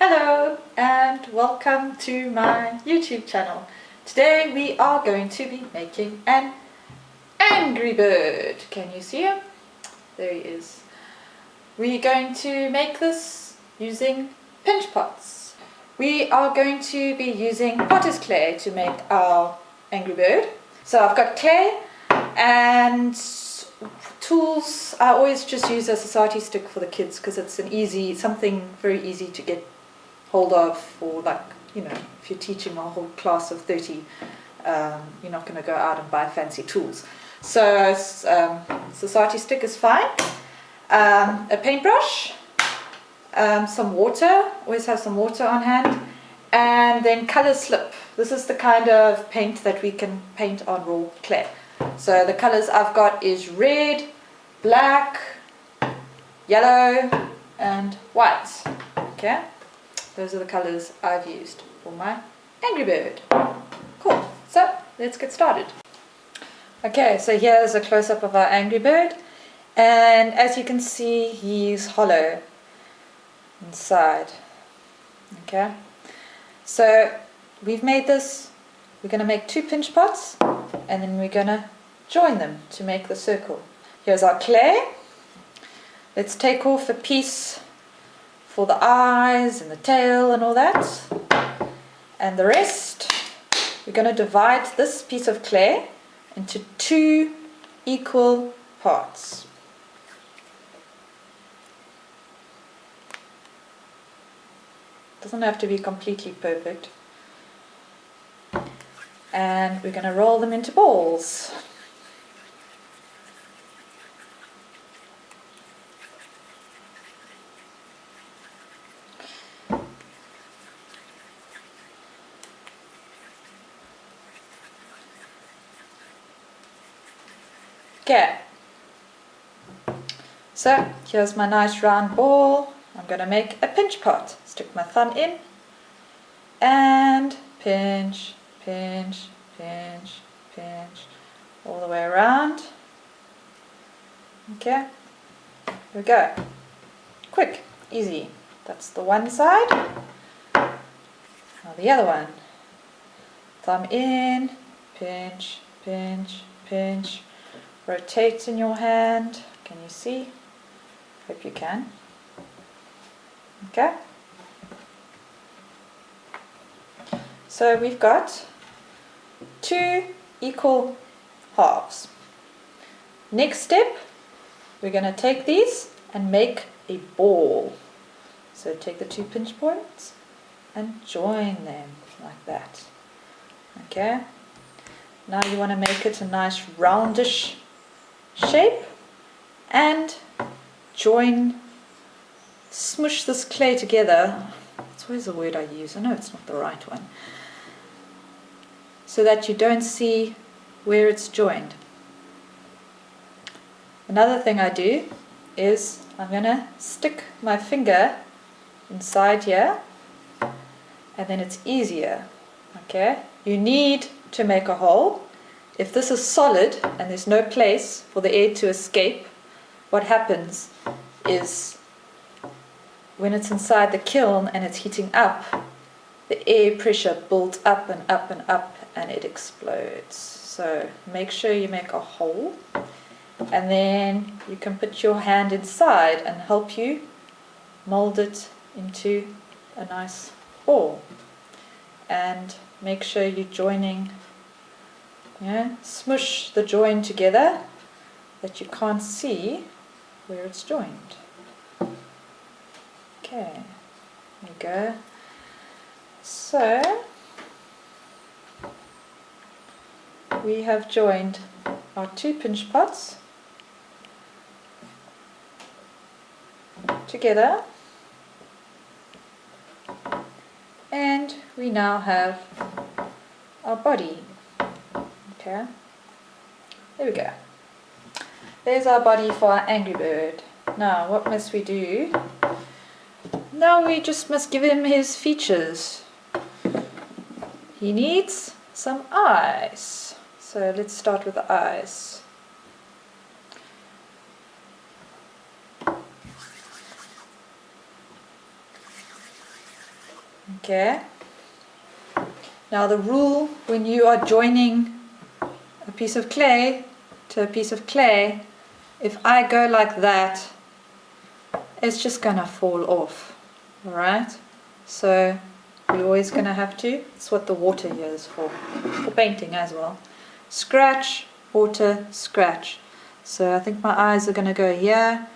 Hello and welcome to my YouTube channel. Today we are going to be making an Angry Bird. Can you see him? There he is. We're going to make this using pinch pots. We are going to be using potter's clay to make our Angry Bird. So I've got clay and tools. I always just use a society stick for the kids because it's something very easy to get hold of for, like, you know, if you're teaching a whole class of 30, you're not going to go out and buy fancy tools. So society stick is fine. A paintbrush, some water, always have some water on hand, and then color slip. This is the kind of paint that we can paint on raw clay. So the colors I've got is red, black, yellow and white. Okay, those are the colors I've used for my Angry Bird. Cool, so let's get started. Okay, so here's a close-up of our Angry Bird, and as you can see, he's hollow inside. Okay, so we've made this. We're going to make 2 pinch pots and then we're going to join them to make the circle. Here's our clay. Let's take off a piece for the eyes and the tail and all that, and the rest we're going to divide this piece of clay into 2 equal parts. Doesn't have to be completely perfect. And we're going to roll them into balls. Okay, so here's my nice round ball. I'm going to make a pinch pot. Stick my thumb in and pinch, pinch, pinch, pinch, all the way around. Okay, here we go. Quick, easy. That's the one side. Now the other one. Thumb in, pinch, pinch, pinch. Rotate in your hand. Can you see? Hope you can. Okay. So we've got 2 equal halves. Next step, we're going to take these and make a ball. So take the 2 pinch points and join them like that. Okay. Now you want to make it a nice roundish shape and smush this clay together. It's always a word I use. I know it's not the right one. So that you don't see where it's joined. Another thing I do is I'm going to stick my finger inside here, and then it's easier. Okay, you need to make a hole. If this is solid and there's no place for the air to escape, what happens is when it's inside the kiln and it's heating up, the air pressure builds up and up and up and it explodes. So make sure you make a hole, and then you can put your hand inside and help you mold it into a nice ball. And make sure you're joining, smush the join together that you can't see where it's joined. Okay, there you go. So we have joined our 2 pinch pots together, and we now have our body. Okay, there we go. There's our body for our Angry Bird. Now what must we do? Now we just must give him his features. He needs some eyes. So let's start with the eyes. Okay. Now the rule when you are joining a piece of clay to a piece of clay, if I go like that, it's just gonna fall off. Alright? So we're always gonna have to, it's what the water here is for painting as well. Scratch, water, scratch. So I think my eyes are gonna go here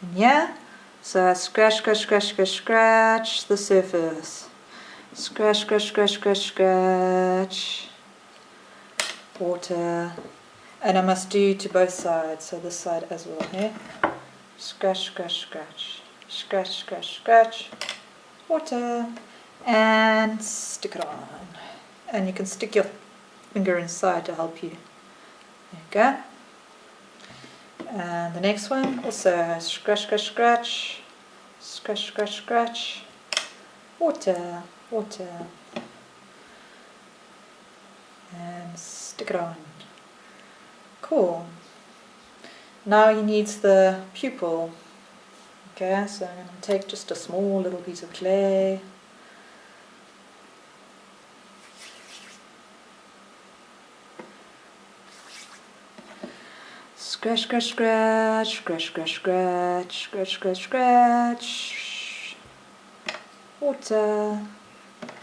and here. So I scratch, scratch, scratch, scratch, scratch the surface. Scratch, scratch, scratch, scratch, scratch. Water. And I must do to both sides, so this side as well here. Scratch, scratch, scratch. Scratch, scratch, scratch. Water. And stick it on. And you can stick your finger inside to help you. There you go. And the next one also scratch, scratch, scratch. Scratch, scratch, scratch. Water, water. And stick it on. Cool. Now he needs the pupil. Okay, so I'm going to take just a small little piece of clay. Scratch, scratch, scratch, scratch, scratch, scratch, scratch, scratch, scratch. Water.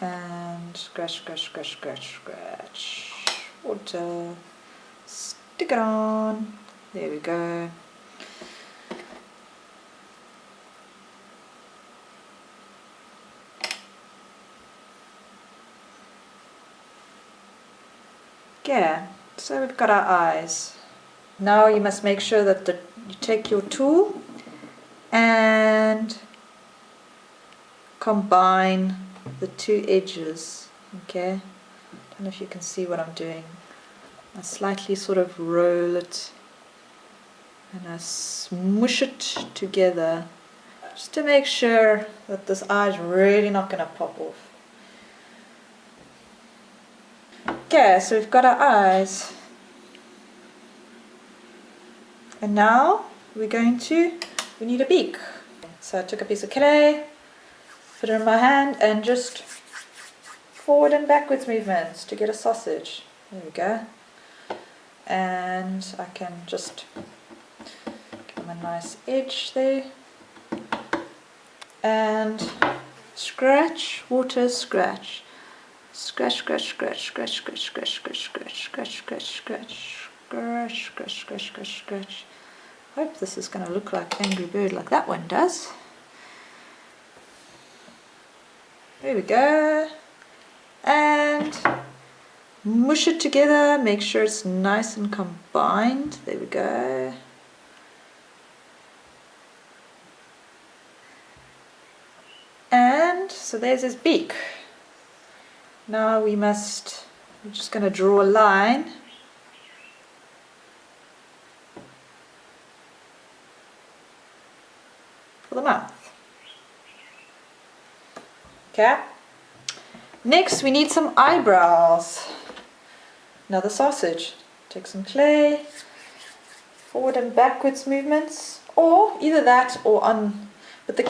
And scratch, scratch, scratch, scratch, scratch. Water. Stick it on. There we go. Okay, so we've got our eyes. Now you must make sure that you take your tool and combine the two edges. Okay, I don't know if you can see what I'm doing. I slightly sort of roll it and I smush it together just to make sure that this eye is really not going to pop off. Okay, so we've got our eyes. And now we need a beak. So I took a piece of clay, put it in my hand and just forward and backwards movements to get a sausage. There we go. And I can just give them a nice edge there. And scratch, water, scratch. Scratch, scratch, scratch, scratch, scratch, scratch, scratch, scratch, scratch, scratch, scratch, scratch, scratch, scratch, scratch, scratch. Hope this is going to look like Angry Bird like that one does. There we go. And mush it together, make sure it's nice and combined. There we go. And so there's his beak. Now we're just going to draw a line. For the mouth. Okay. Next we need some eyebrows. Another sausage. Take some clay, forward and backwards movements, or either that or on, but the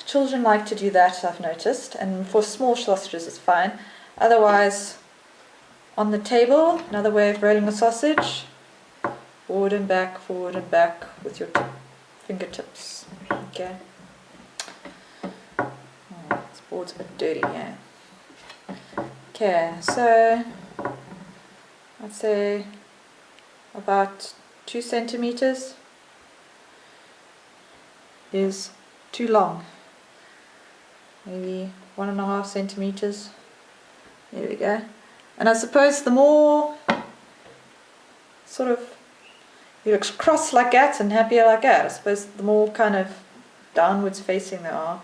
children like to do that, I've noticed, and for small sausages it's fine. Otherwise, on the table, another way of rolling a sausage, forward and back with your fingertips. Okay. Oh, this board's a bit dirty, yeah. Okay, so I'd say about 2 centimeters is too long. Maybe 1.5 centimeters. There we go. And I suppose the more sort of you look cross like that and happier like that, I suppose the more kind of downwards facing they are,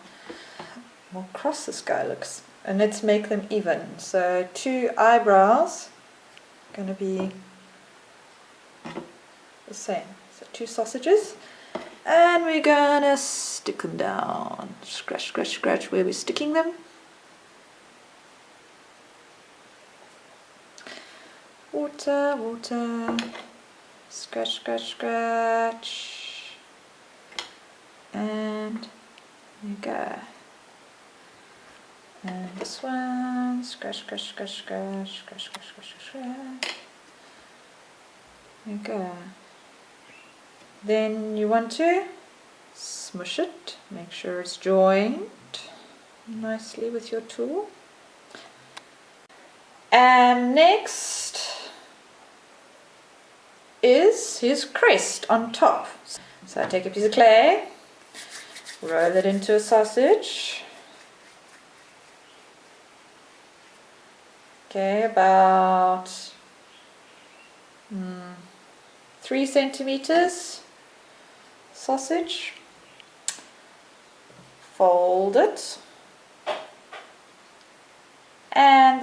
the more cross this guy looks. And let's make them even. So 2 eyebrows are going to be the same. So 2 sausages. And we're going to stick them down. Scratch, scratch, scratch where we're sticking them. Water, water. Scratch, scratch, scratch. And there you go. And this one, scratch, scratch, scratch, scratch, scratch, scratch, scratch, scratch. There you go. Then you want to smush it, make sure it's joined nicely with your tool. And next is his crest on top. So I take a piece of clay, roll it into a sausage. Okay, about 3 centimeters sausage. Fold it, and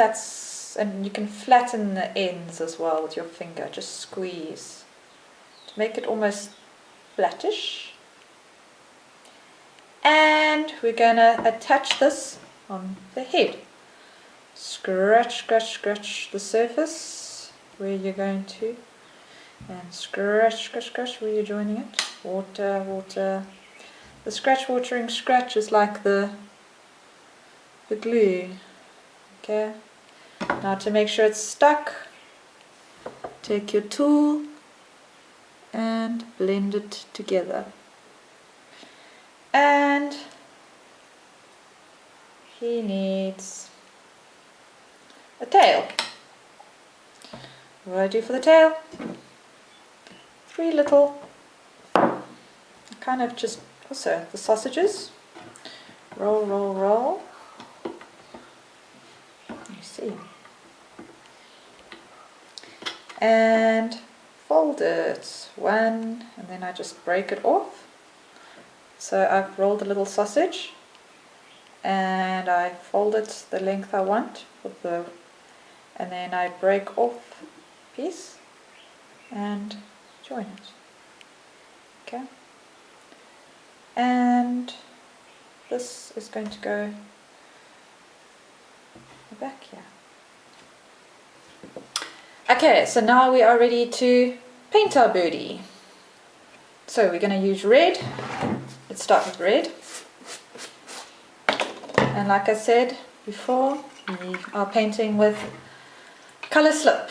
you can flatten the ends as well with your finger. Just squeeze to make it almost flattish. And we're gonna attach this on the head. Scratch, scratch, scratch the surface where you're going to, and scratch, scratch, scratch where you're joining it. Water, water. The scratch watering scratch is like the glue. Okay. Now to make sure it's stuck, take your tool and blend it together. And he needs a tail. What do I do for the tail? 3 little, kind of just also the sausages. Roll, roll, roll. You see. And fold it. One, and then I just break it off. So I've rolled a little sausage and I fold it the length I want with and then I break off a piece and join it. Okay. And this is going to go back here. Okay, so now we are ready to paint our birdie. So we're going to use red. Let's start with red. And like I said before, we are painting with colour slip.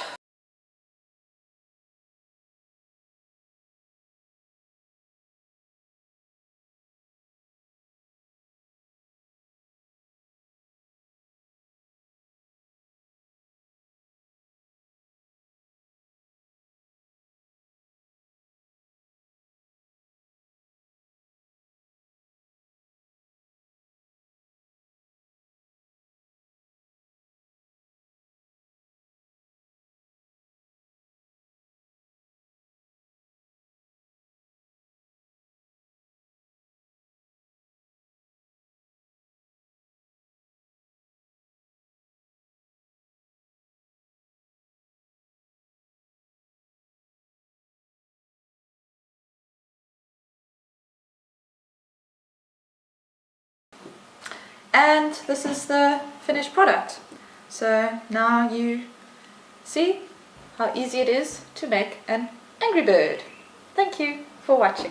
And this is the finished product. So now you see how easy it is to make an Angry Bird. Thank you for watching.